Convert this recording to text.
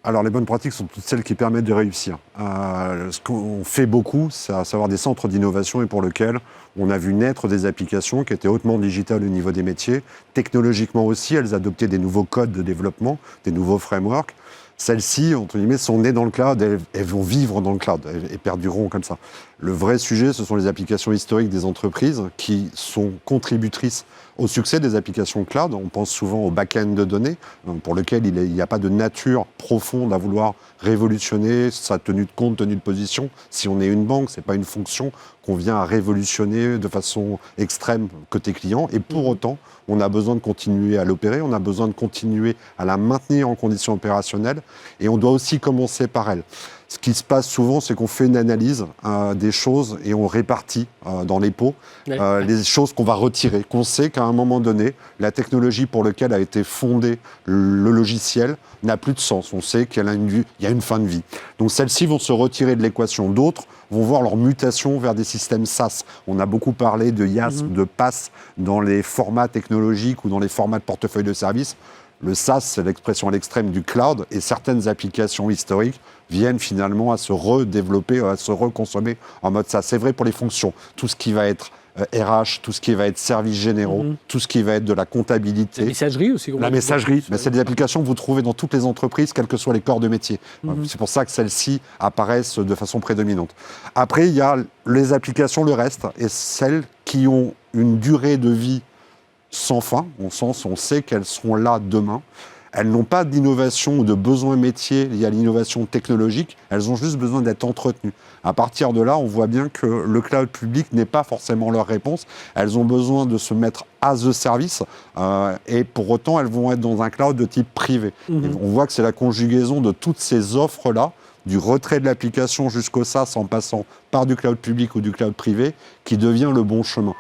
Alors, les bonnes pratiques sont toutes celles qui permettent de réussir. Ce qu'on fait beaucoup, c'est à savoir des centres d'innovation et pour lesquels on a vu naître des applications qui étaient hautement digitales au niveau des métiers. Technologiquement aussi, elles adoptaient des nouveaux codes de développement, des nouveaux frameworks. Celles-ci, entre guillemets, sont nées dans le cloud, elles vont vivre dans le cloud et perdureront comme ça. Le vrai sujet, ce sont les applications historiques des entreprises qui sont contributrices au succès des applications cloud. On pense souvent au back-end de données, pour lequel il n'y a pas de nature profonde à vouloir révolutionner sa tenue de compte, tenue de position. Si on est une banque, ce n'est pas une fonction qu'on vient à révolutionner de façon extrême côté client. Et pour autant, on a besoin de continuer à l'opérer, on a besoin de continuer à la maintenir en conditions opérationnelles. Et on doit aussi commencer par elle. Ce qui se passe souvent, c'est qu'on fait une analyse des choses et on répartit dans les pots les choses qu'on va retirer, qu'on sait qu'à un moment donné, la technologie pour laquelle a été fondé le logiciel n'a plus de sens. On sait qu'il y a une fin de vie. Donc celles-ci vont se retirer de l'équation. D'autres vont voir leur mutation vers des systèmes SaaS. On a beaucoup parlé de IaaS, de PaaS dans les formats technologiques ou dans les formats de portefeuille de services. Le SaaS, c'est l'expression à l'extrême du cloud, et certaines applications historiques viennent finalement à se redévelopper, à se reconsommer en mode SaaS. C'est vrai pour les fonctions. Tout ce qui va être RH, tout ce qui va être services généraux, tout ce qui va être de la comptabilité. La messagerie aussi. La messagerie, c'est des applications que vous trouvez dans toutes les entreprises, quels que soient les corps de métier. C'est pour ça que celles-ci apparaissent de façon prédominante. Après, il y a les applications, le reste, et celles qui ont une durée de vie sans fin, au sens où on sait qu'elles seront là demain. Elles n'ont pas d'innovation ou de besoin métier lié à l'innovation technologique, elles ont juste besoin d'être entretenues. À partir de là, on voit bien que le cloud public n'est pas forcément leur réponse. Elles ont besoin de se mettre as a service et pour autant, elles vont être dans un cloud de type privé. Et on voit que c'est la conjugaison de toutes ces offres-là, du retrait de l'application jusqu'au SaaS en passant par du cloud public ou du cloud privé, qui devient le bon chemin.